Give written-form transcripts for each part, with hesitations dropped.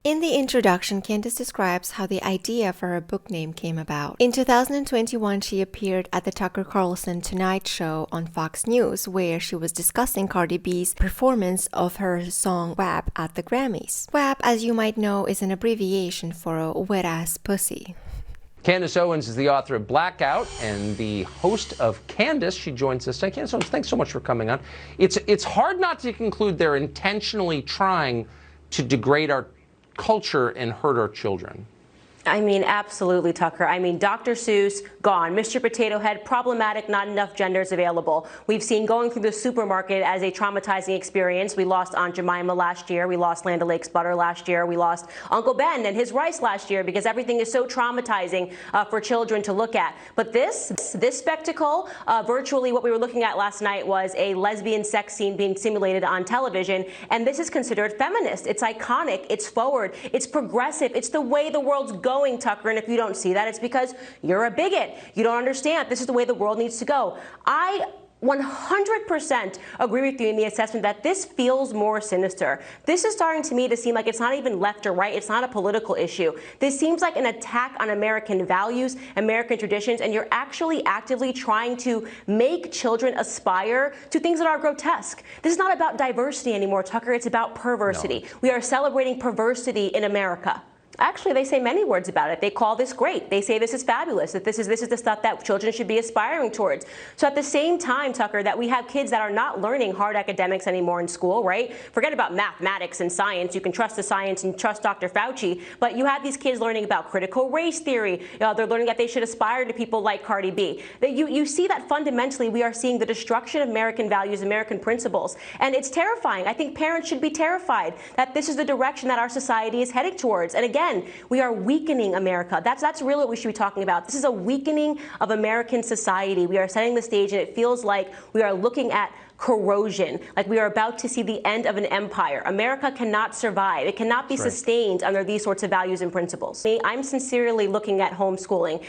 In the introduction, Candace describes how the idea for her book name came about. In 2021, she appeared at the Tucker Carlson Tonight Show on Fox News, where she was discussing Cardi B's performance of her song WAP at the Grammys. WAP, as you might know, is an abbreviation for a wet-ass pussy. Candace Owens is the author of Blackout and the host of Candace. She joins us today. Candace Owens, thanks so much for coming on. It's hard not to conclude they're intentionally trying to degrade our culture and hurt our children. I mean, absolutely, Tucker. I mean, Dr. Seuss, gone. Mr. Potato Head, problematic, not enough genders available. We've seen going through the supermarket as a traumatizing experience. We lost Aunt Jemima last year. We lost Land O'Lakes butter last year. We lost Uncle Ben and his rice last year because everything is so traumatizing for children to look at. But this spectacle, virtually what we were looking at last night was a lesbian sex scene being simulated on television. And this is considered feminist. It's iconic. It's forward. It's progressive. It's the way the world's going, Tucker, and if you don't see that, it's because you're a bigot. You don't understand. This is the way the world needs to go. I 100% agree with you in the assessment that this feels more sinister. This is starting to me to seem like it's not even left or right. It's not a political issue. This seems like an attack on American values, American traditions, and you're actually actively trying to make children aspire to things that are grotesque. This is not about diversity anymore, Tucker. It's about perversity. No. We are celebrating perversity in America. Actually, they say many words about it. They call this great. They say this is fabulous, that this is the stuff that children should be aspiring towards. So at the same time, Tucker, that we have kids that are not learning hard academics anymore in school, right? Forget about mathematics and science. You can trust the science and trust Dr. Fauci, but you have these kids learning about critical race theory. They're learning that they should aspire to people like Cardi B. That you see that fundamentally we are seeing the destruction of American values, American principles, and it's terrifying. I think parents should be terrified that this is the direction that our society is heading towards. And again, we are weakening America. That's really what we should be talking about. This is a weakening of American society. We are setting the stage, and it feels like we are looking at corrosion, like we are about to see the end of an empire. America cannot survive. It cannot be sustained under these sorts of values and principles. I'm sincerely looking at homeschooling,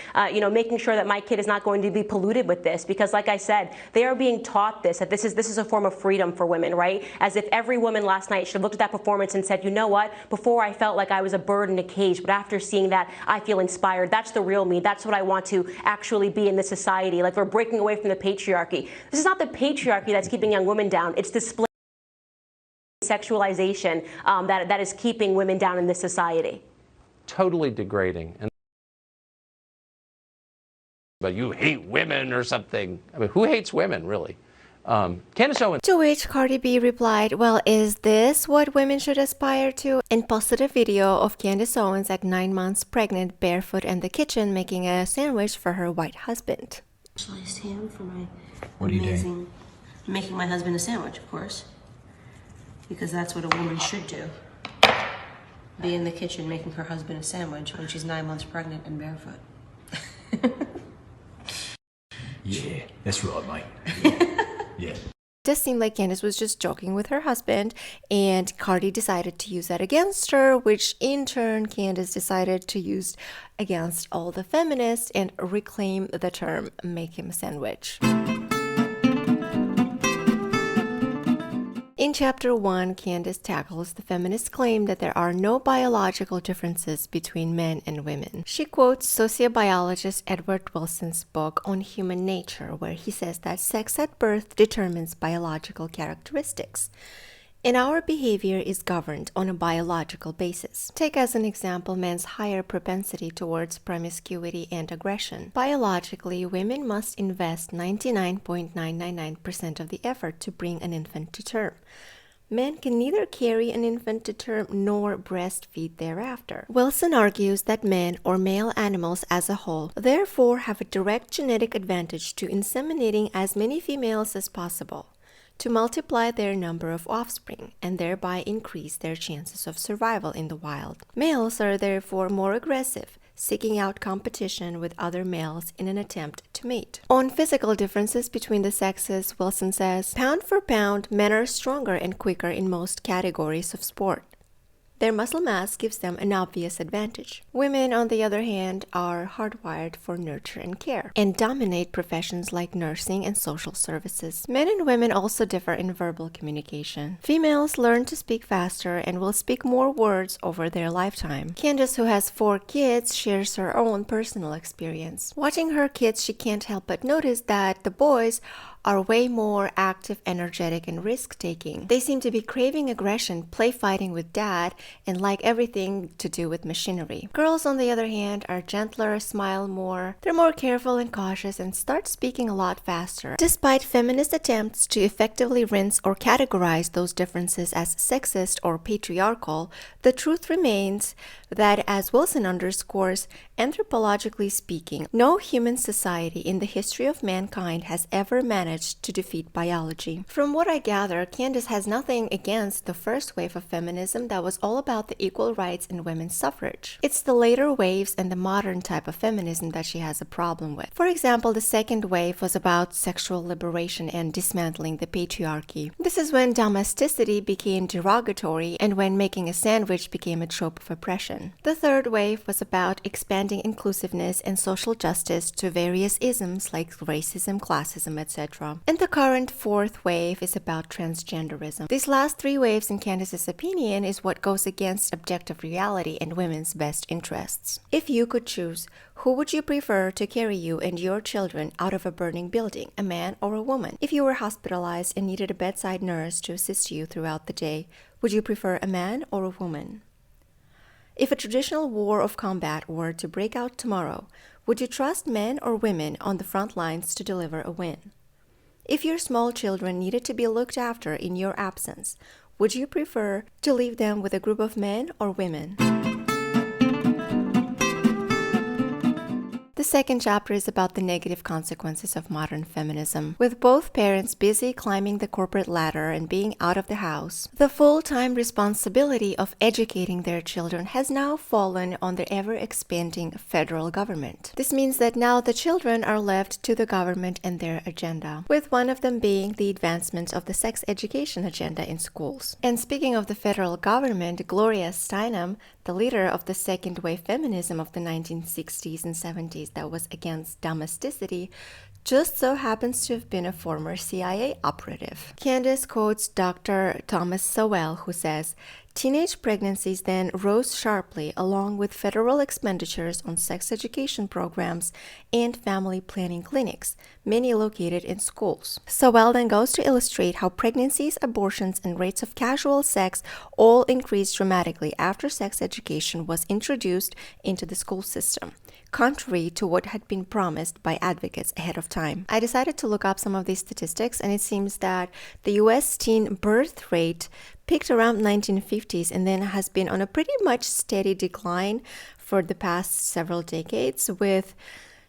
making sure that my kid is not going to be polluted with this, because like I said, they are being taught this, that this is a form of freedom for women, right? As if every woman last night should have looked at that performance and said, you know what, before I felt like I was a bird in a cage, but after seeing that, I feel inspired. That's the real me. That's what I want to actually be in this society. Like, we're breaking away from the patriarchy. This is not the patriarchy that's keeping young women down. It's display sexualization that is keeping women down in this society. Totally degrading. And but you hate women or something. I mean, who hates women, really? Candace Owens. To which Cardi B replied, well, is this what women should aspire to? And posted a video of Candace Owens at 9 months pregnant, barefoot in the kitchen, making a sandwich for her white husband. Sliced ham for my what are you doing? Making my husband a sandwich, of course, because that's what a woman should do. Be in the kitchen making her husband a sandwich when she's 9 months pregnant and barefoot. Yeah, that's right, mate. Yeah. It does seem like Candace was just joking with her husband, and Cardi decided to use that against her, which in turn Candace decided to use against all the feminists and reclaim the term "make him a sandwich." In Chapter 1, Candace tackles the feminist claim that there are no biological differences between men and women. She quotes sociobiologist Edward Wilson's book on human nature, where he says that sex at birth determines biological characteristics, and our behavior is governed on a biological basis. Take as an example men's higher propensity towards promiscuity and aggression. Biologically, women must invest 99.999% of the effort to bring an infant to term. Men can neither carry an infant to term nor breastfeed thereafter. Wilson argues that men, or male animals as a whole, therefore have a direct genetic advantage to inseminating as many females as possible, to multiply their number of offspring and thereby increase their chances of survival in the wild. Males are therefore more aggressive, seeking out competition with other males in an attempt to mate. On physical differences between the sexes, Wilson says, pound for pound, men are stronger and quicker in most categories of sport. Their muscle mass gives them an obvious advantage. Women, on the other hand, are hardwired for nurture and care and dominate professions like nursing and social services. Men and women also differ in verbal communication. Females learn to speak faster and will speak more words over their lifetime. Candace, who has 4 kids, shares her own personal experience. Watching her kids, she can't help but notice that the boys are way more active, energetic, and risk-taking. They seem to be craving aggression, play fighting with dad, and like everything to do with machinery. Girls, on the other hand, are gentler, smile more, they're more careful and cautious, and start speaking a lot faster. Despite feminist attempts to effectively rinse or categorize those differences as sexist or patriarchal, the truth remains that, as Wilson underscores, anthropologically speaking, no human society in the history of mankind has ever managed to defeat biology. From what I gather, Candace has nothing against the first wave of feminism that was all about the equal rights and women's suffrage. It's the later waves and the modern type of feminism that she has a problem with. For example, the second wave was about sexual liberation and dismantling the patriarchy. This is when domesticity became derogatory and when making a sandwich became a trope of oppression. The third wave was about expanding inclusiveness and social justice to various isms like racism, classism, etc. And the current fourth wave is about transgenderism. These last 3 waves, in Candace's opinion, is what goes against objective reality and women's best interests. If you could choose, who would you prefer to carry you and your children out of a burning building, a man or a woman? If you were hospitalized and needed a bedside nurse to assist you throughout the day, would you prefer a man or a woman? If a traditional war of combat were to break out tomorrow, would you trust men or women on the front lines to deliver a win? If your small children needed to be looked after in your absence, would you prefer to leave them with a group of men or women? The second chapter is about the negative consequences of modern feminism. With both parents busy climbing the corporate ladder and being out of the house, the full-time responsibility of educating their children has now fallen on the ever-expanding federal government. This means that now the children are left to the government and their agenda, with one of them being the advancement of the sex education agenda in schools. And speaking of the federal government, Gloria Steinem, the leader of the second wave feminism of the 1960s and 70s that was against domesticity, just so happens to have been a former CIA operative. Candace quotes Dr. Thomas Sowell, who says, "Teenage pregnancies then rose sharply along with federal expenditures on sex education programs and family planning clinics, many located in schools." Sowell then goes to illustrate how pregnancies, abortions, and rates of casual sex all increased dramatically after sex education was introduced into the school system, contrary to what had been promised by advocates ahead of time. I decided to look up some of these statistics, and it seems that the US teen birth rate peaked around 1950s and then has been on a pretty much steady decline for the past several decades, with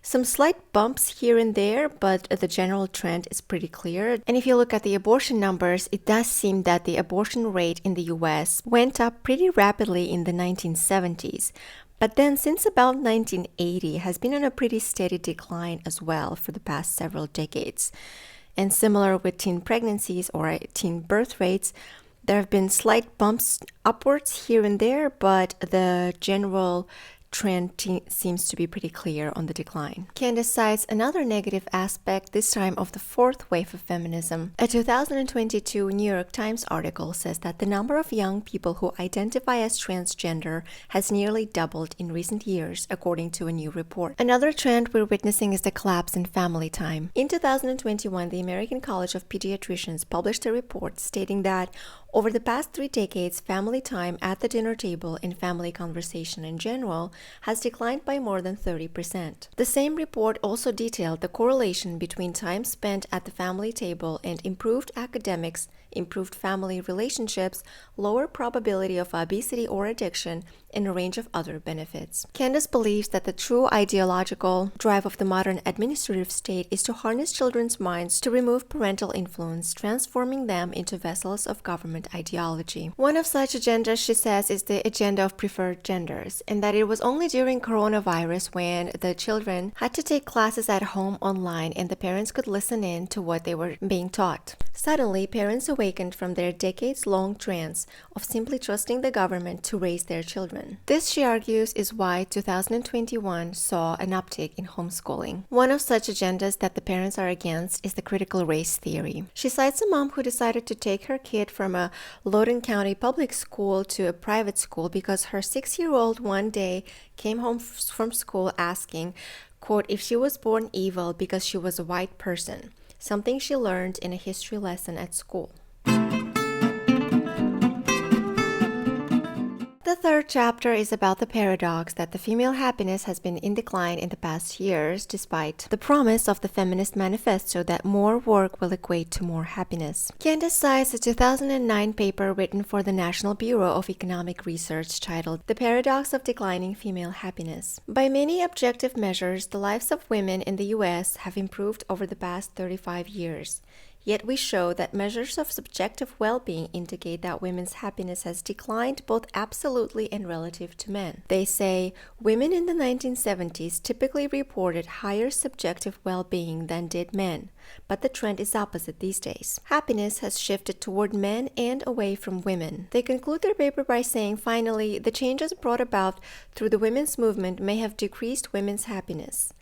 some slight bumps here and there, but the general trend is pretty clear. And if you look at the abortion numbers, it does seem that the abortion rate in the US went up pretty rapidly in the 1970s. But then since about 1980 has been on a pretty steady decline as well for the past several decades. And similar with teen pregnancies or teen birth rates, there have been slight bumps upwards here and there, but the general trend seems to be pretty clear on the decline. Candace cites another negative aspect, this time of the fourth wave of feminism. A 2022 New York Times article says that the number of young people who identify as transgender has nearly doubled in recent years, according to a new report. Another trend we're witnessing is the collapse in family time. In 2021, the American College of Pediatricians published a report stating that over the past 3 decades, family time at the dinner table and family conversation in general has declined by more than 30%. The same report also detailed the correlation between time spent at the family table and improved academics, improved family relationships, lower probability of obesity or addiction, and a range of other benefits. Candace believes that the true ideological drive of the modern administrative state is to harness children's minds to remove parental influence, transforming them into vessels of government ideology. One of such agendas, she says, is the agenda of preferred genders, and that it was only during coronavirus when the children had to take classes at home online and the parents could listen in to what they were being taught. Suddenly, parents away awakened from their decades-long trance of simply trusting the government to raise their children. This, she argues, is why 2021 saw an uptick in homeschooling. One of such agendas that the parents are against is the critical race theory. She cites a mom who decided to take her kid from a Loudoun County public school to a private school because her 6-year-old one day came home from school asking, quote, if she was born evil because she was a white person, something she learned in a history lesson at school. The third chapter is about the paradox that the female happiness has been in decline in the past years, despite the promise of the Feminist Manifesto that more work will equate to more happiness. Candace cites a 2009 paper written for the National Bureau of Economic Research titled The Paradox of Declining Female Happiness. By many objective measures, the lives of women in the U.S. have improved over the past 35 years. Yet we show that measures of subjective well-being indicate that women's happiness has declined both absolutely and relative to men. They say women in the 1970s typically reported higher subjective well-being than did men, but the trend is opposite these days. Happiness has shifted toward men and away from women. They conclude their paper by saying, finally, the changes brought about through the women's movement may have decreased women's happiness,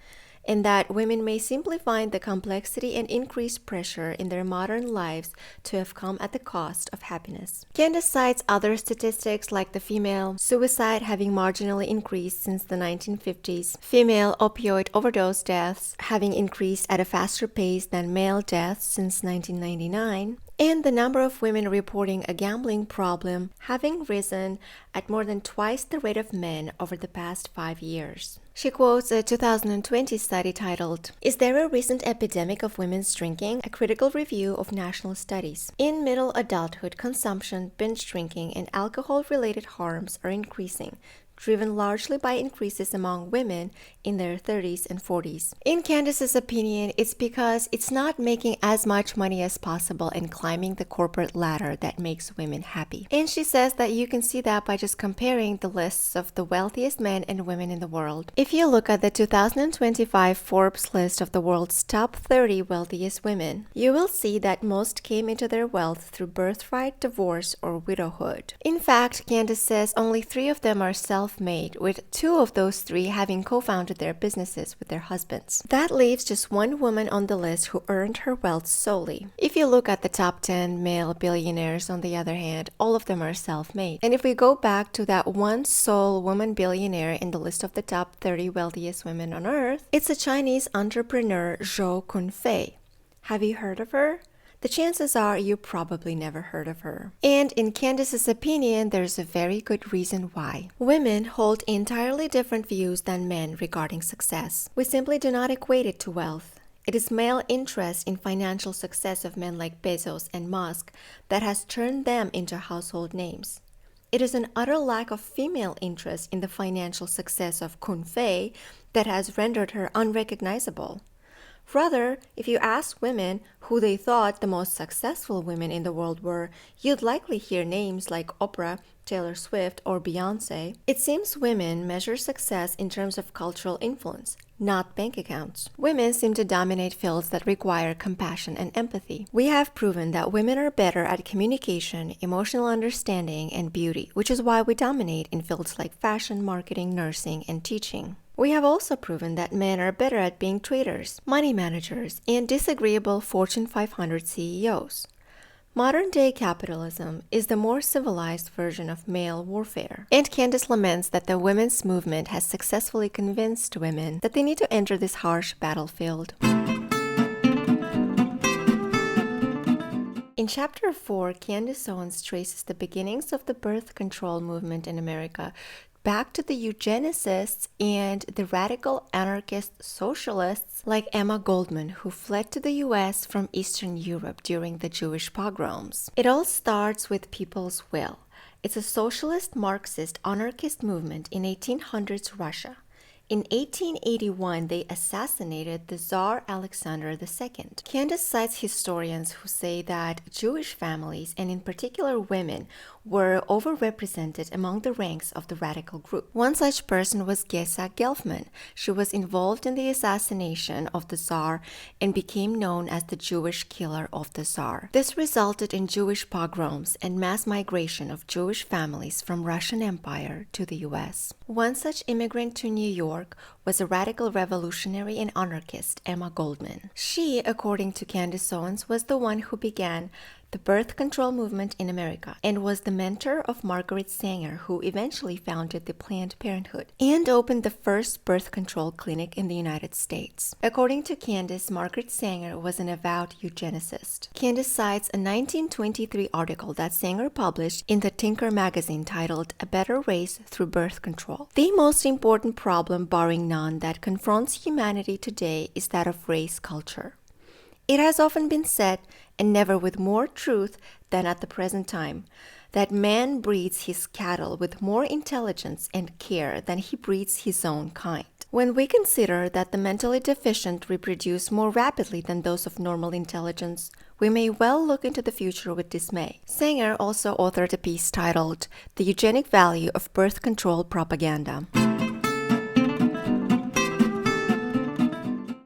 and that women may simply find the complexity and increased pressure in their modern lives to have come at the cost of happiness. Candace cites other statistics like the female suicide having marginally increased since the 1950s, female opioid overdose deaths having increased at a faster pace than male deaths since 1999, and the number of women reporting a gambling problem having risen at more than twice the rate of men over the past 5 years. She quotes a 2020 study titled, Is There a Recent Epidemic of Women's Drinking? A Critical Review of National Studies. In middle adulthood, consumption, binge drinking, and alcohol-related harms are increasing, driven largely by increases among women in their 30s and 40s. In Candace's opinion, it's because it's not making as much money as possible and climbing the corporate ladder that makes women happy. And she says that you can see that by just comparing the lists of the wealthiest men and women in the world. If you look at the 2025 Forbes list of the world's top 30 wealthiest women, you will see that most came into their wealth through birthright, divorce, or widowhood. In fact, Candace says only 3 of them are self-made, with 2 of those 3 having co-founded their businesses with their husbands. That leaves just 1 woman on the list who earned her wealth solely. If you look at the top 10 male billionaires, on the other hand, all of them are self-made. And if we go back to that one sole woman billionaire in the list of the top 30 wealthiest women on earth, it's a Chinese entrepreneur, Zhou Kunfei. Have you heard of her? The chances are you probably never heard of her. And in Candace's opinion, there's a very good reason why. Women hold entirely different views than men regarding success. We simply do not equate it to wealth. It is male interest in financial success of men like Bezos and Musk that has turned them into household names. It is an utter lack of female interest in the financial success of Kunfei that has rendered her unrecognizable. Rather, if you ask women who they thought the most successful women in the world were, you'd likely hear names like Oprah, Taylor Swift, or Beyoncé. It seems women measure success in terms of cultural influence, not bank accounts. Women seem to dominate fields that require compassion and empathy. We have proven that women are better at communication, emotional understanding, and beauty, which is why we dominate in fields like fashion, marketing, nursing, and teaching. We have also proven that men are better at being traders, money managers, and disagreeable Fortune 500 CEOs. Modern-day capitalism is the more civilized version of male warfare. And Candace laments that the women's movement has successfully convinced women that they need to enter this harsh battlefield. In Chapter 4, Candace Owens traces the beginnings of the birth control movement in America back to the eugenicists and the radical anarchist socialists like Emma Goldman, who fled to the US from Eastern Europe during the Jewish pogroms. It all starts with People's Will. It's a socialist, Marxist, anarchist movement in 1800s Russia. In 1881, they assassinated the Tsar Alexander II. Candace cites historians who say that Jewish families, and in particular women, were overrepresented among the ranks of the radical group. One such person was Gesa Gelfman. She was involved in the assassination of the Tsar and became known as the Jewish killer of the Tsar. This resulted in Jewish pogroms and mass migration of Jewish families from Russian Empire to the US. One such immigrant to New York was a radical revolutionary and anarchist, Emma Goldman. She, according to Candace Owens, was the one who began the birth control movement in America and was the mentor of Margaret Sanger, who eventually founded the Planned Parenthood and opened the first birth control clinic in the United States. According to Candace, Margaret Sanger was an avowed eugenicist. Candace cites a 1923 article that Sanger published in the Tinker magazine titled A Better Race Through Birth Control. The most important problem, barring none, that confronts humanity today is that of race culture. It has often been said, and never with more truth than at the present time, that man breeds his cattle with more intelligence and care than he breeds his own kind. When we consider that the mentally deficient reproduce more rapidly than those of normal intelligence, we may well look into the future with dismay. Sanger also authored a piece titled The Eugenic Value of Birth Control Propaganda.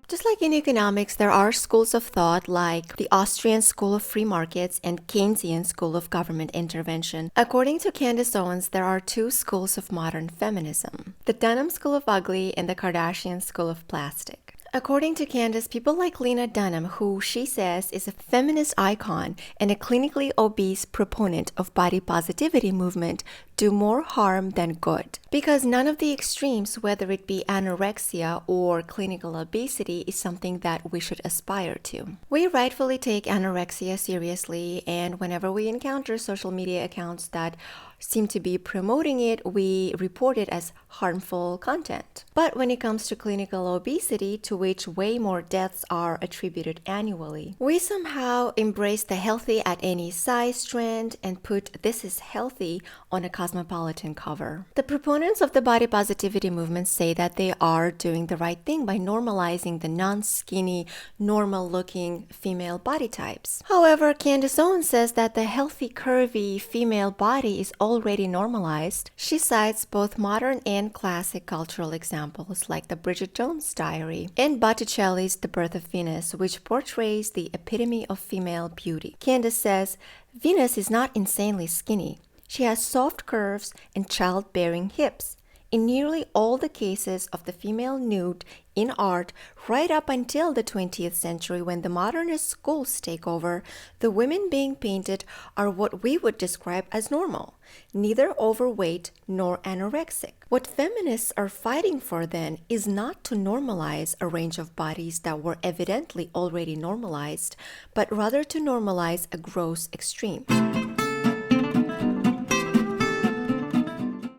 Just like in economics, there are schools of thought like the Austrian School of Free Markets and Keynesian School of Government Intervention. According to Candace Owens, there are two schools of modern feminism: the Dunham School of Ugly and the Kardashian School of Plastic. According to Candace, people like Lena Dunham, who she says is a feminist icon and a clinically obese proponent of body positivity movement, do more harm than good. Because none of the extremes, whether it be anorexia or clinical obesity, is something that we should aspire to. We rightfully take anorexia seriously, and whenever we encounter social media accounts that seem to be promoting it, we report it as harmful content. But when it comes to clinical obesity, to which way more deaths are attributed annually, we somehow embrace the healthy at any size trend and put "this is healthy" on a cosmopolitan cover. The proponents of the body positivity movement say that they are doing the right thing by normalizing the non-skinny, normal-looking female body types. However, Candace Owens says that the healthy, curvy female body is already normalized. She cites both modern and classic cultural examples like the Bridget Jones Diary and Botticelli's The Birth of Venus, which portrays the epitome of female beauty. Candace says, Venus is not insanely skinny. She has soft curves and childbearing hips. In nearly all the cases of the female nude in art, right up until the 20th century when the modernist schools take over, the women being painted are what we would describe as normal, neither overweight nor anorexic. What feminists are fighting for then is not to normalize a range of bodies that were evidently already normalized, but rather to normalize a gross extreme.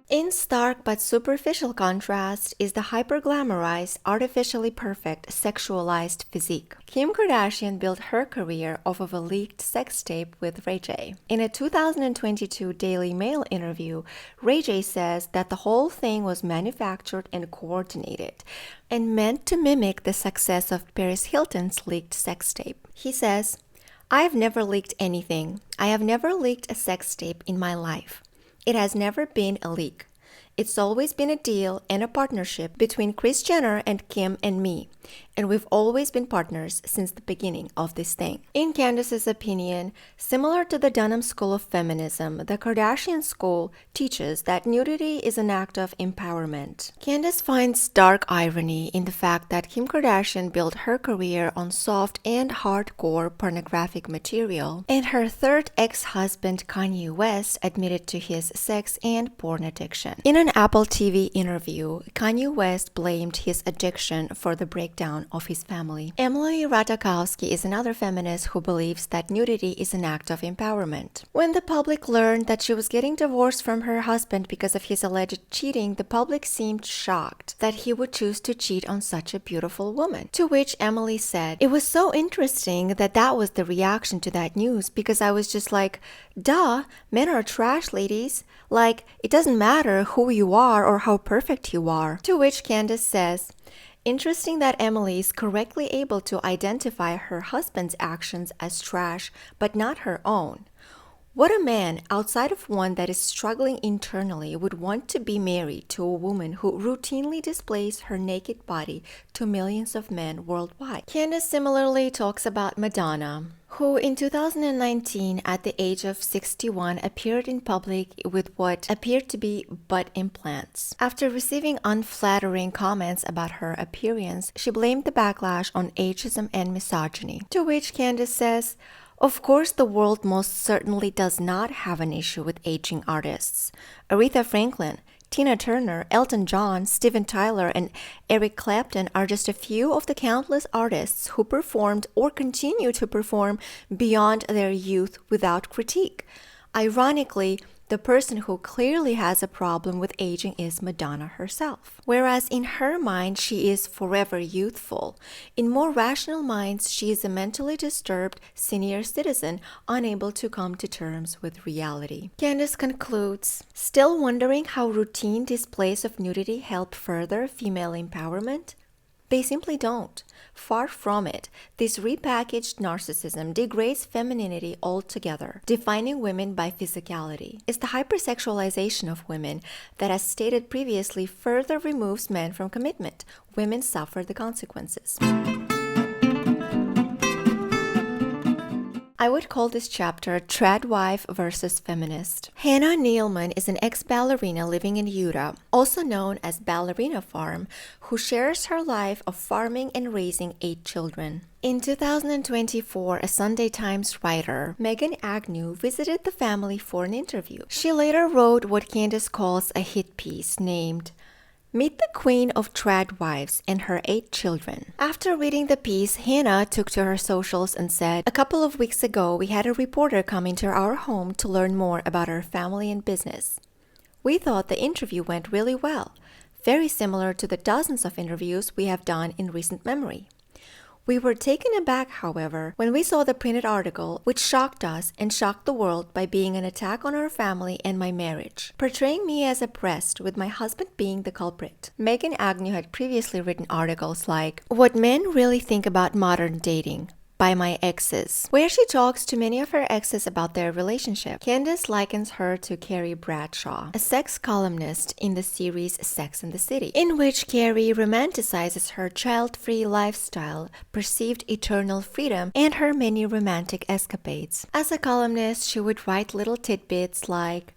In stark but superficial contrast is the hyper-glamorized, artificially perfect, sexualized physique. Kim Kardashian built her career off of a leaked sex tape with Ray J. In a 2022 Daily Mail interview, Ray J says that the whole thing was manufactured and coordinated and meant to mimic the success of Paris Hilton's leaked sex tape. He says, "I have never leaked anything. I have never leaked a sex tape in my life. It has never been a leak. It's always been a deal and a partnership between Kris Jenner and Kim and me, and we've always been partners since the beginning of this thing." In Candace's opinion, similar to the Dunham School of Feminism, the Kardashian School teaches that nudity is an act of empowerment. Candace finds dark irony in the fact that Kim Kardashian built her career on soft and hardcore pornographic material, and her third ex-husband Kanye West admitted to his sex and porn addiction. In an Apple TV interview, Kanye West blamed his addiction for the breakdown of his family. Emily Ratajkowski is another feminist who believes that nudity is an act of empowerment. When the public learned that she was getting divorced from her husband because of his alleged cheating, the public seemed shocked that he would choose to cheat on such a beautiful woman. To which Emily said, "It was so interesting that was the reaction to that news, because I was just like, duh, men are trash, ladies. Like, it doesn't matter who you are or how perfect you are." To which Candace says, "Interesting that Emily is correctly able to identify her husband's actions as trash, but not her own. What a man, outside of one that is struggling internally, would want to be married to a woman who routinely displays her naked body to millions of men worldwide? Candace similarly talks about Madonna, who in 2019, at the age of 61, appeared in public with what appeared to be butt implants. After receiving unflattering comments about her appearance, she blamed the backlash on ageism and misogyny. To which Candace says, "Of course, the world most certainly does not have an issue with aging artists. Aretha Franklin, Tina Turner, Elton John, Steven Tyler, and Eric Clapton are just a few of the countless artists who performed or continue to perform beyond their youth without critique. Ironically, the person who clearly has a problem with aging is Madonna herself. Whereas in her mind, she is forever youthful. In more rational minds, she is a mentally disturbed senior citizen unable to come to terms with reality." Candace concludes, "Still wondering how routine displays of nudity help further female empowerment? They simply don't. Far from it. This repackaged narcissism degrades femininity altogether, defining women by physicality. It's the hyper-sexualization of women that, as stated previously, further removes men from commitment. Women suffer the consequences." I would call this chapter Tradwife versus Feminist. Hannah Neeleman is an ex-ballerina living in Utah, also known as Ballerina Farm, who shares her life of farming and raising 8 children. In 2024, a Sunday Times writer, Megan Agnew, visited the family for an interview. She later wrote what Candace calls a hit piece named "Meet the Queen of Tradwives and Her 8 Children." After reading the piece, Hannah took to her socials and said, "A couple of weeks ago, we had a reporter come into our home to learn more about our family and business. We thought the interview went really well, very similar to the dozens of interviews we have done in recent memory. We were taken aback, however, when we saw the printed article, which shocked us and shocked the world by being an attack on our family and my marriage, portraying me as oppressed with my husband being the culprit." Megan Agnew had previously written articles like "What Men Really Think About Modern Dating" by my exes, where she talks to many of her exes about their relationship. Candace likens her to Carrie Bradshaw, a sex columnist in the series Sex and the City, in which Carrie romanticizes her child-free lifestyle, perceived eternal freedom, and her many romantic escapades. As a columnist, she would write little tidbits like,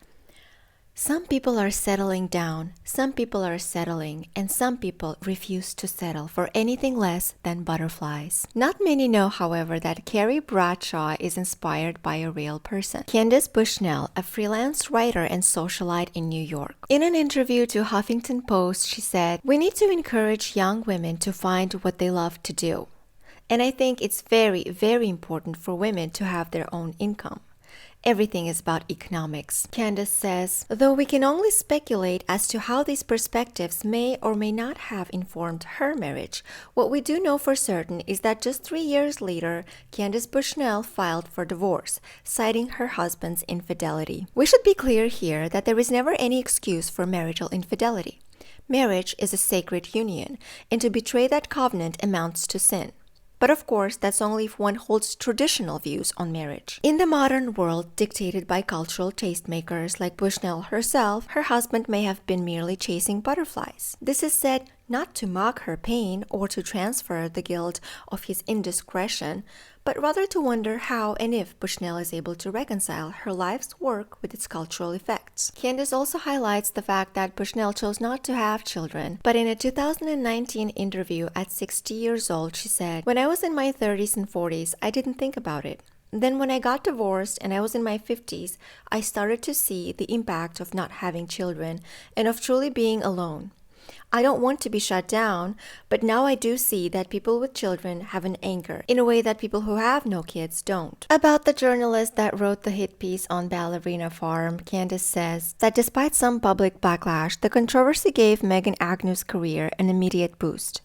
"Some people are settling down, some people are settling, and some people refuse to settle for anything less than butterflies." Not many know, however, that Carrie Bradshaw is inspired by a real person, Candace Bushnell, a freelance writer and socialite in New York. In an interview to Huffington Post, she said, "We need to encourage young women to find what they love to do. And I think it's very, very important for women to have their own income. Everything is about economics." Candace says, "Though we can only speculate as to how these perspectives may or may not have informed her marriage, what we do know for certain is that just 3 years later, Candace Bushnell filed for divorce, citing her husband's infidelity. We should be clear here that there is never any excuse for marital infidelity. Marriage is a sacred union, and to betray that covenant amounts to sin. But of course, that's only if one holds traditional views on marriage. In the modern world, dictated by cultural tastemakers like Bushnell herself, her husband may have been merely chasing butterflies. This is said not to mock her pain or to transfer the guilt of his indiscretion, but rather to wonder how and if Bushnell is able to reconcile her life's work with its cultural effects." Candace also highlights the fact that Bushnell chose not to have children, but in a 2019 interview at 60 years old, she said, "When I was in my 30s and 40s, I didn't think about it. Then when I got divorced and I was in my 50s, I started to see the impact of not having children and of truly being alone. I don't want to be shut down, but now I do see that people with children have an anchor in a way that people who have no kids don't." About the journalist that wrote the hit piece on Ballerina Farm, Candace says that despite some public backlash, the controversy gave Megan Agnew's career an immediate boost.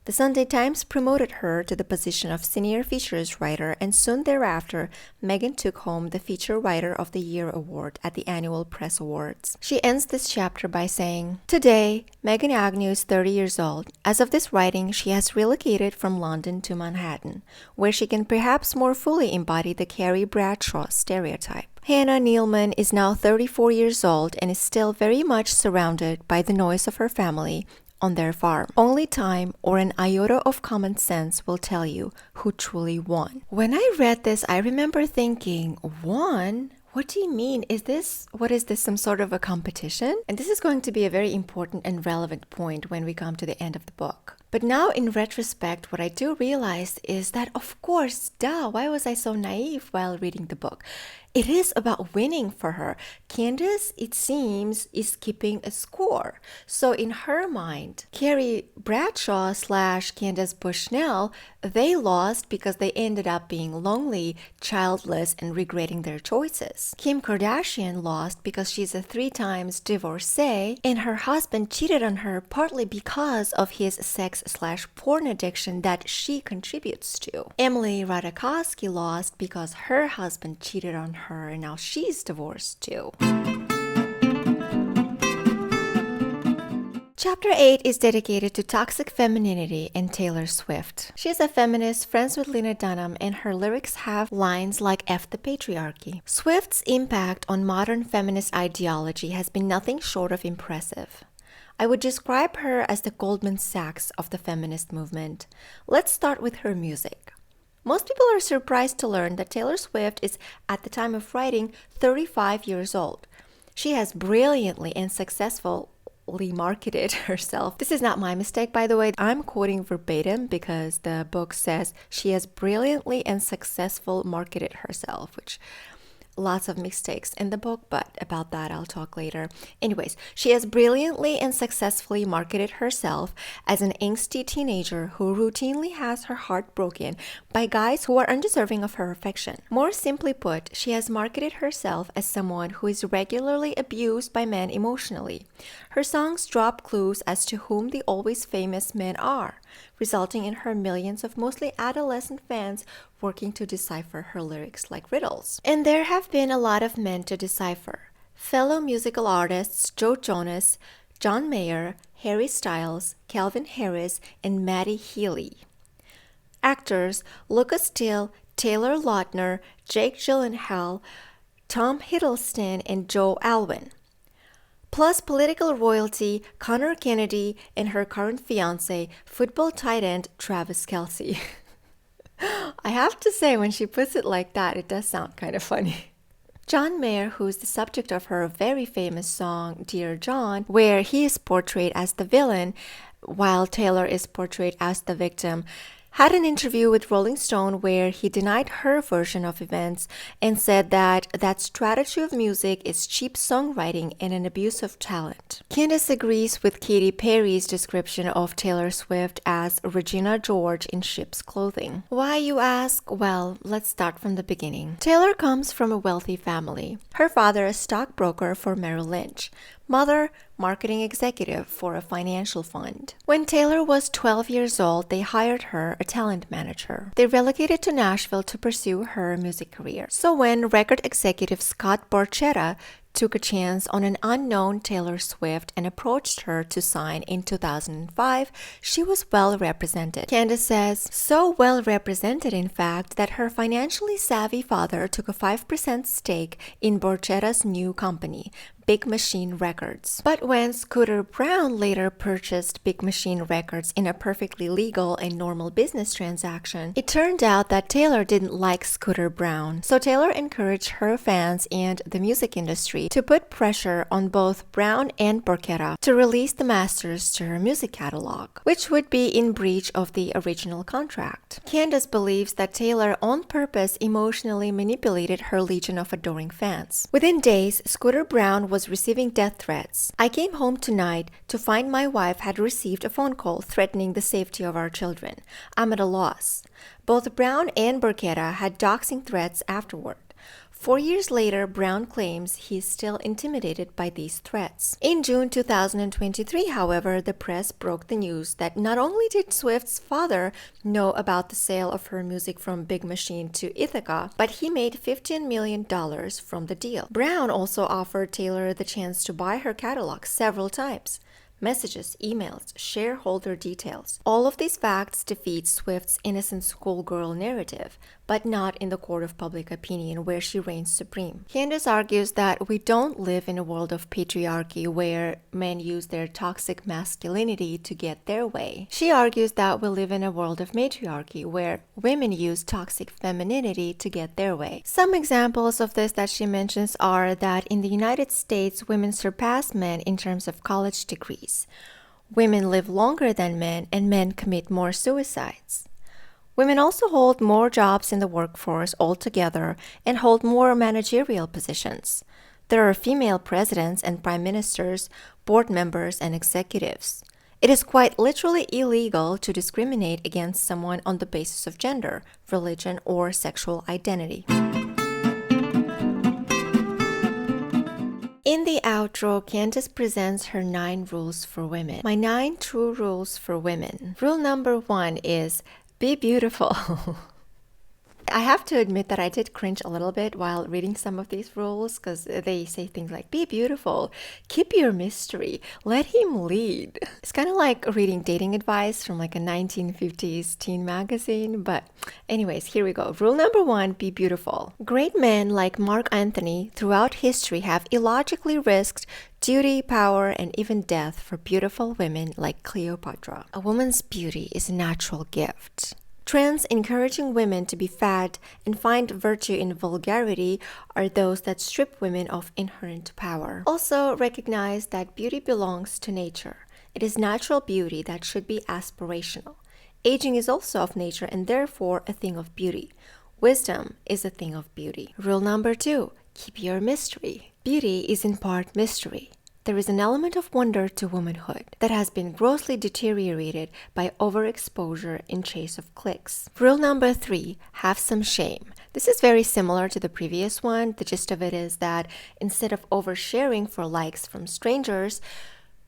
The Sunday Times promoted her to the position of senior features writer, and soon thereafter, Meghan took home the Feature Writer of the Year award at the annual Press Awards. She ends this chapter by saying, "Today, Meghan Agnew is 30 years old. As of this writing, she has relocated from London to Manhattan, where she can perhaps more fully embody the Carrie Bradshaw stereotype. Hannah Neeleman is now 34 years old and is still very much surrounded by the noise of her family on their farm. Only time or an iota of common sense will tell you who truly won." When I read this, I remember thinking, won? What do you mean? What is this, some sort of a competition? And this is going to be a very important and relevant point when we come to the end of the book. But now in retrospect, what I do realize is that, of course, why was I so naive while reading the book? It is about winning for her. Candace, it seems, is keeping a score. So in her mind, Carrie Bradshaw / Candace Bushnell, they lost because they ended up being lonely, childless, and regretting their choices. Kim Kardashian lost because she's a 3 times divorcee, and her husband cheated on her partly because of his sex/porn addiction that she contributes to. Emily Ratajkowski lost because her husband cheated on her and now she's divorced too. Chapter 8 is dedicated to toxic femininity and Taylor Swift. She's a feminist, friends with Lena Dunham, and her lyrics have lines like "F the patriarchy." Swift's impact on modern feminist ideology has been nothing short of impressive. I would describe her as the Goldman Sachs of the feminist movement. Let's start with her music. Most people are surprised to learn that Taylor Swift is, at the time of writing, 35 years old. She has brilliantly and successfully marketed herself. This is not my mistake, by the way. I'm quoting verbatim because the book says she has brilliantly and successfully marketed herself, which lots of mistakes in the book, but about that I'll talk later. Anyways, she has brilliantly and successfully marketed herself as an angsty teenager who routinely has her heart broken by guys who are undeserving of her affection. More simply put, she has marketed herself as someone who is regularly abused by men emotionally. Her songs drop clues as to whom the always famous men are, resulting in her millions of mostly adolescent fans working to decipher her lyrics like riddles. And there have been a lot of men to decipher. Fellow musical artists Joe Jonas, John Mayer, Harry Styles, Calvin Harris, and Maddie Healy. Actors Lucas Till, Taylor Lautner, Jake Gyllenhaal, Tom Hiddleston, and Joe Alwyn. Plus political royalty Connor Kennedy and her current fiancé, football tight end Travis Kelce. I have to say, when she puts it like that, it does sound kind of funny. John Mayer, who is the subject of her very famous song, Dear John, where he is portrayed as the villain, while Taylor is portrayed as the victim, had an interview with Rolling Stone where he denied her version of events and said that strategy of music is cheap songwriting and an abuse of talent. Candace agrees with Katy Perry's description of Taylor Swift as Regina George in sheep's clothing. Why, you ask? Well, let's start from the beginning. Taylor comes from a wealthy family. Her father, a stockbroker for Merrill Lynch. Mother, marketing executive for a financial fund. When Taylor was 12 years old, they hired her a talent manager. They relocated to Nashville to pursue her music career. So when record executive Scott Borchetta took a chance on an unknown Taylor Swift and approached her to sign in 2005, she was well represented. Candace says, so well represented in fact that her financially savvy father took a 5% stake in Borchetta's new company, Big Machine Records. But when Scooter Braun later purchased Big Machine Records in a perfectly legal and normal business transaction, it turned out that Taylor didn't like Scooter Braun. So Taylor encouraged her fans and the music industry to put pressure on both Braun and Borchetta to release the masters to her music catalog, which would be in breach of the original contract. Candace believes that Taylor on purpose emotionally manipulated her legion of adoring fans. Within days, Scooter Braun was receiving death threats. I came home tonight to find my wife had received a phone call threatening the safety of our children. I'm at a loss. Both Braun and Borchetta had doxing threats afterward. 4 years later, Brown claims he is still intimidated by these threats. In June 2023, however, the press broke the news that not only did Swift's father know about the sale of her music from Big Machine to Ithaca, but he made $15 million from the deal. Brown also offered Taylor the chance to buy her catalog several times. Messages, emails, shareholder details. All of these facts defeat Swift's innocent schoolgirl narrative, but not in the court of public opinion where she reigns supreme. Candace argues that we don't live in a world of patriarchy where men use their toxic masculinity to get their way. She argues that we live in a world of matriarchy where women use toxic femininity to get their way. Some examples of this that she mentions are that in the United States, women surpass men in terms of college degrees. Women live longer than men, and men commit more suicides. Women also hold more jobs in the workforce altogether and hold more managerial positions. There are female presidents and prime ministers, board members, and executives. It is quite literally illegal to discriminate against someone on the basis of gender, religion, or sexual identity. In the outro, Candace presents her 9 rules for women. My 9 true rules for women. Rule number 1 is be beautiful. I have to admit that I did cringe a little bit while reading some of these rules because they say things like, be beautiful, keep your mystery, let him lead. It's kind of like reading dating advice from like a 1950s teen magazine. But anyways, here we go. Rule number 1, be beautiful. Great men like Mark Antony throughout history have illogically risked duty, power, and even death for beautiful women like Cleopatra. A woman's beauty is a natural gift. Trends encouraging women to be fat and find virtue in vulgarity are those that strip women of inherent power. Also, recognize that beauty belongs to nature. It is natural beauty that should be aspirational. Aging is also of nature and therefore a thing of beauty. Wisdom is a thing of beauty. Rule number 2, keep your mystery. Beauty is in part mystery. There is an element of wonder to womanhood that has been grossly deteriorated by overexposure in chase of clicks. Rule number 3, have some shame. This is very similar to the previous one. The gist of it is that instead of oversharing for likes from strangers,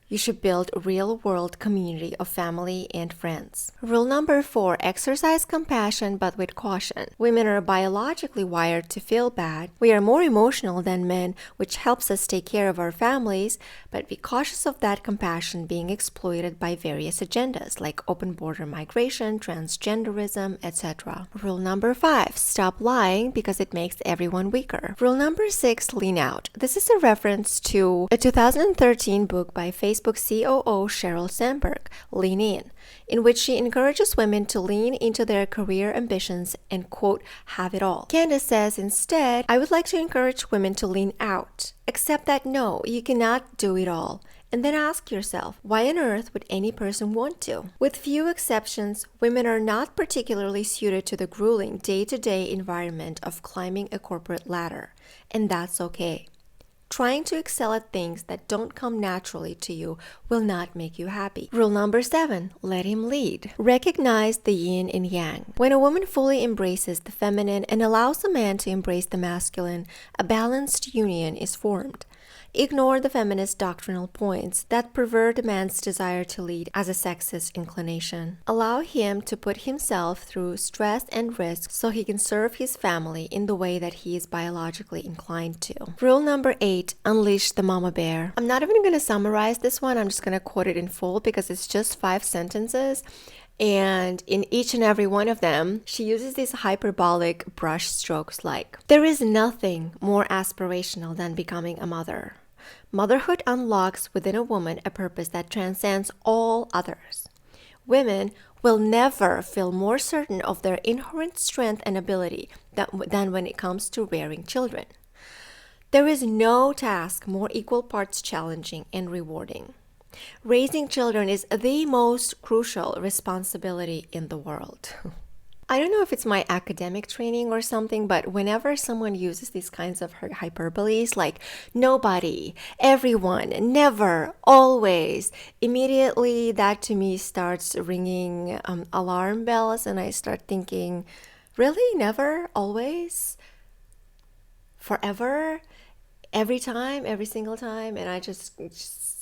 you should build a real-world community of family and friends. Rule number 4, exercise compassion but with caution. Women are biologically wired to feel bad. We are more emotional than men, which helps us take care of our families, but be cautious of that compassion being exploited by various agendas like open border migration, transgenderism, etc. Rule number 5, stop lying because it makes everyone weaker. Rule number 6, lean out. This is a reference to a 2013 book by Facebook COO Sheryl Sandberg, Lean in which she encourages women to lean into their career ambitions and, quote, have it all. Candace says instead, I would like to encourage women to lean out. Accept that no, you cannot do it all. And then ask yourself, why on earth would any person want to? With few exceptions, women are not particularly suited to the grueling day-to-day environment of climbing a corporate ladder. And that's okay. Trying to excel at things that don't come naturally to you will not make you happy. Rule number 7, let him lead. Recognize the yin and yang. When a woman fully embraces the feminine and allows a man to embrace the masculine, a balanced union is formed. Ignore the feminist doctrinal points that pervert a man's desire to lead as a sexist inclination. Allow him to put himself through stress and risk so he can serve his family in the way that he is biologically inclined to. Rule number 8, unleash the mama bear. I'm not even going to summarize this one. I'm just going to quote it in full because it's just 5 sentences. And in each and every one of them, she uses these hyperbolic brush strokes like, there is nothing more aspirational than becoming a mother. Motherhood unlocks within a woman a purpose that transcends all others. Women will never feel more certain of their inherent strength and ability than when it comes to rearing children. There is no task more equal parts challenging and rewarding. Raising children is the most crucial responsibility in the world. I don't know if it's my academic training or something, but whenever someone uses these kinds of hyperboles like nobody, everyone, never, always, immediately that to me starts ringing alarm bells and I start thinking, really? Never? Always? forever, every time, every single time. And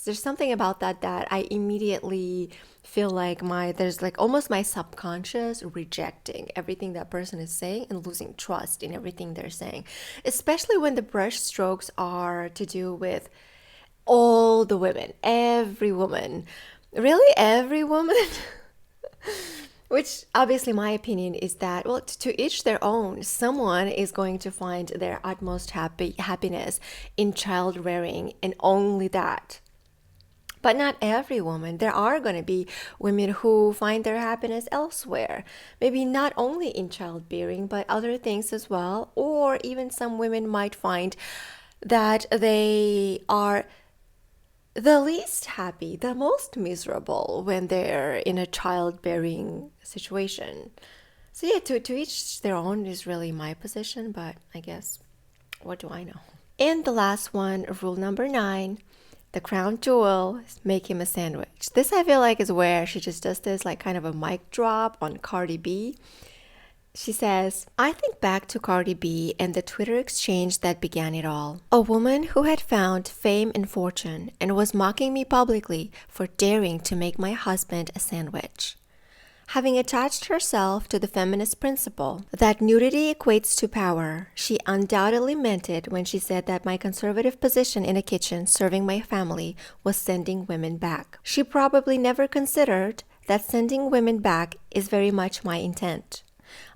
there's something about that I immediately feel like there's like almost my subconscious rejecting everything that person is saying and losing trust in everything they're saying, especially when the brush strokes are to do with all the women, every woman, really every woman. Which obviously my opinion is that, well, to each their own. Someone is going to find their utmost happiness in child rearing and only that. But not every woman. There are going to be women who find their happiness elsewhere. Maybe not only in childbearing, but other things as well. Or even some women might find that they are the least happy, the most miserable when they're in a childbearing situation. So yeah, to each their own is really my position, but I guess, what do I know? And the last one, rule number 9, the crown jewel, make him a sandwich. This I feel like is where she just does this like kind of a mic drop on Cardi B. She says, I think back to Cardi B and the Twitter exchange that began it all. A woman who had found fame and fortune and was mocking me publicly for daring to make my husband a sandwich. Having attached herself to the feminist principle that nudity equates to power, she undoubtedly meant it when she said that my conservative position in a kitchen serving my family was sending women back. She probably never considered that sending women back is very much my intent.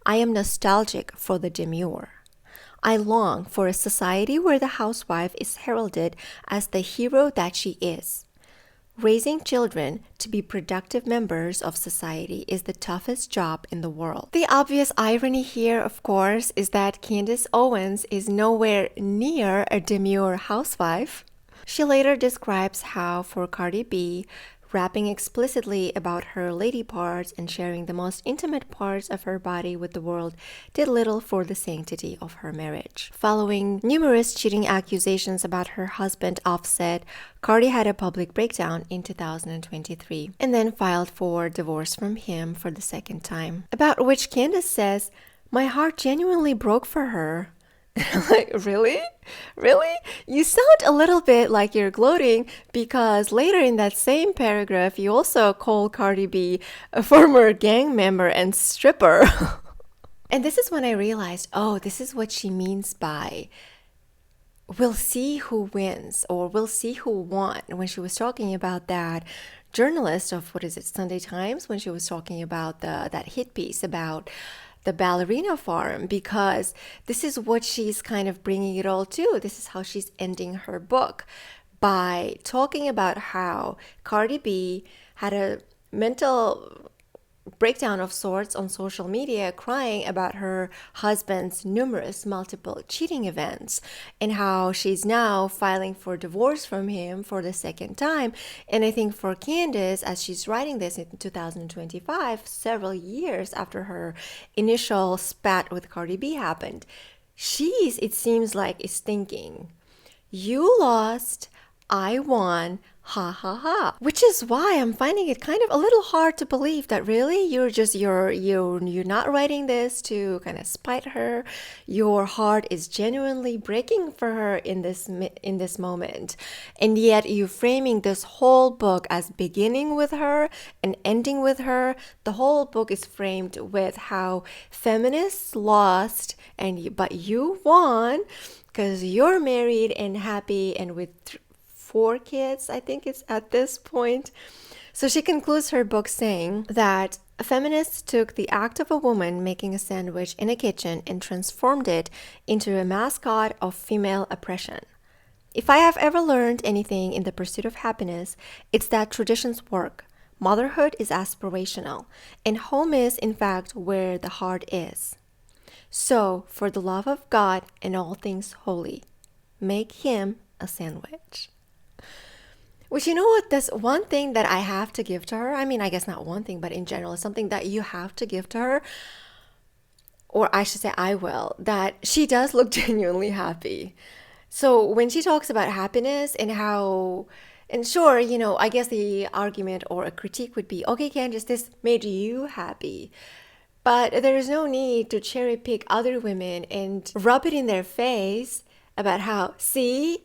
I am nostalgic for the demure. I long for a society where the housewife is heralded as the hero that she is. Raising children to be productive members of society is the toughest job in the world. The obvious irony here, of course, is that Candace Owens is nowhere near a demure housewife. She later describes how, for Cardi B, rapping explicitly about her lady parts and sharing the most intimate parts of her body with the world did little for the sanctity of her marriage. Following numerous cheating accusations about her husband Offset, Cardi had a public breakdown in 2023 and then filed for divorce from him for the second time, about which Candace says, "My heart genuinely broke for her." Like, really? Really? You sound a little bit like you're gloating because later in that same paragraph, you also call Cardi B a former gang member and stripper. And this is when I realized, oh, this is what she means by we'll see who wins or we'll see who won, when she was talking about that journalist of, Sunday Times, when she was talking about that hit piece about the Ballerina Farm, because this is what she's kind of bringing it all to. This is how she's ending her book, by talking about how Cardi B had a mental breakdown of sorts on social media, crying about her husband's multiple cheating events, and how she's now filing for divorce from him for the second time. And I think for Candace, as she's writing this in 2025, several years after her initial spat with Cardi B happened, it seems like, is thinking, you lost, I won, ha ha ha. Which is why I'm finding it kind of a little hard to believe that really you're not writing this to kind of spite her. Your heart is genuinely breaking for her in this moment, and yet you're framing this whole book as beginning with her and ending with her. The whole book is framed with how feminists lost but you won because you're married and happy and with 4 kids, I think it's at this point. So she concludes her book saying that feminists took the act of a woman making a sandwich in a kitchen and transformed it into a mascot of female oppression. If I have ever learned anything in the pursuit of happiness, it's that traditions work. Motherhood is aspirational, and home is, in fact, where the heart is. So, for the love of God and all things holy, make him a sandwich. Which, you know what, that's one thing that I have to give to her. I mean, I guess not one thing, but in general, it's something that you have to give to her. Or I should say I will, that she does look genuinely happy. So when she talks about happiness and how, and sure, I guess the argument or a critique would be, okay, Candace, this made you happy. But there is no need to cherry pick other women and rub it in their face about how, see,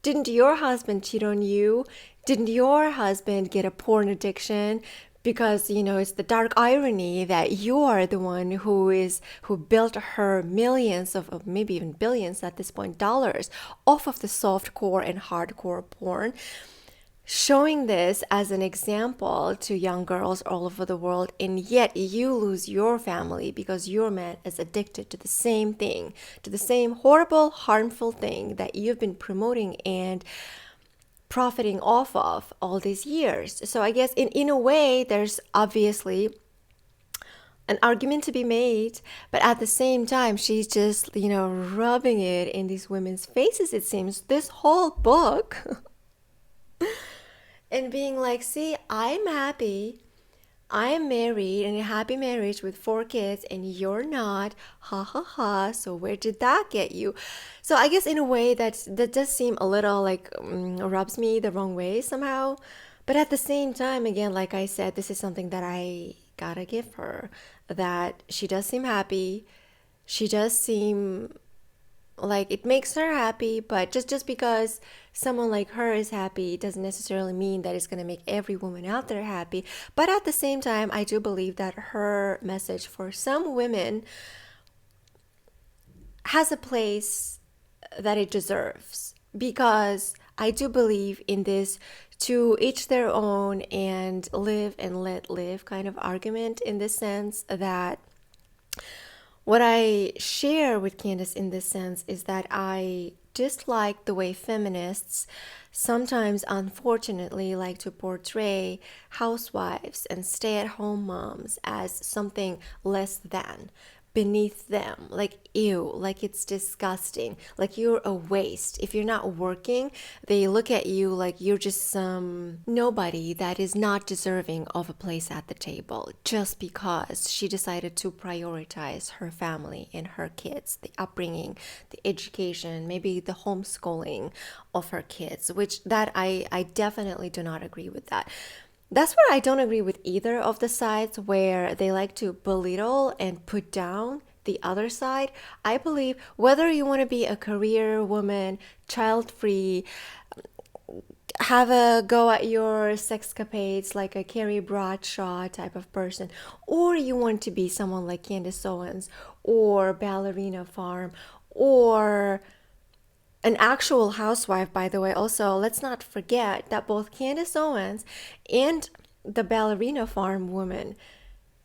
didn't your husband cheat on you? Didn't your husband get a porn addiction? Because, it's the dark irony that you are the one who built her millions of maybe even billions at this point dollars off of the softcore and hardcore porn. Showing this as an example to young girls all over the world, and yet you lose your family because your man is addicted to the same thing, to the same horrible, harmful thing that you've been promoting and profiting off of all these years. So I guess in a way, there's obviously an argument to be made, but at the same time, she's just, rubbing it in these women's faces, it seems, this whole book. And being like, see, I'm happy. I am married in a happy marriage with 4 kids, and you're not. Ha ha ha. So where did that get you? So I guess in a way that does seem a little like rubs me the wrong way somehow. But at the same time, again, like I said, this is something that I gotta give her. That she does seem happy. She does seem like it makes her happy, but just because someone like her is happy doesn't necessarily mean that it's going to make every woman out there happy. But at the same time, I do believe that her message for some women has a place that it deserves, because I do believe in this to each their own and live and let live kind of argument, in the sense that what I share with Candace in this sense is that I dislike the way feminists sometimes, unfortunately, like to portray housewives and stay-at-home moms as something less than, beneath them, like ew, like it's disgusting, like you're a waste. If you're not working, they look at you like you're just some nobody that is not deserving of a place at the table, just because she decided to prioritize her family and her kids, the upbringing, the education, maybe the homeschooling of her kids, which that I definitely do not agree with that. That's where I don't agree with either of the sides, where they like to belittle and put down the other side. I believe whether you want to be a career woman, child-free, have a go at your sexcapades like a Carrie Bradshaw type of person, or you want to be someone like Candace Owens or Ballerina Farm, or an actual housewife, by the way. Also, let's not forget that both Candace Owens and the Ballerina Farm woman,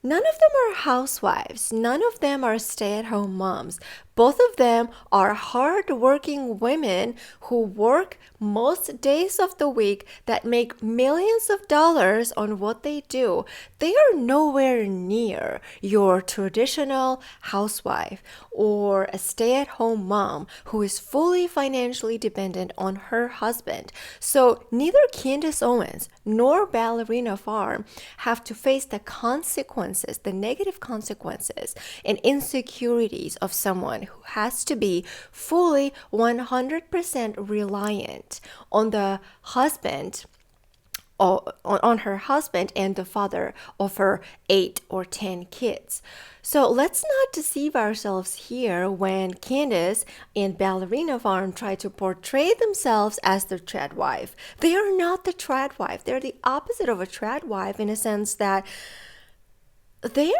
none of them are housewives. None of them are stay-at-home moms. Both of them are hard-working women who work most days of the week, that make millions of dollars on what they do. They are nowhere near your traditional housewife or a stay-at-home mom who is fully financially dependent on her husband. So neither Candace Owens nor Ballerina Farm have to face the consequences, the negative consequences and insecurities of someone who has to be fully 100% reliant on the husband, on her husband and the father of her 8 or 10 kids. So let's not deceive ourselves here when Candace and Ballerina Farm try to portray themselves as the trad wife. They are not the trad wife. They're the opposite of a trad wife, in a sense that they're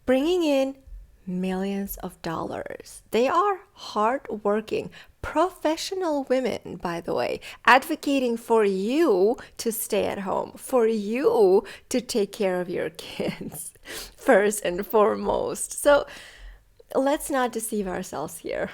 bringing in millions of dollars. They are hardworking, professional women, by the way, advocating for you to stay at home, for you to take care of your kids first and foremost. So let's not deceive ourselves here.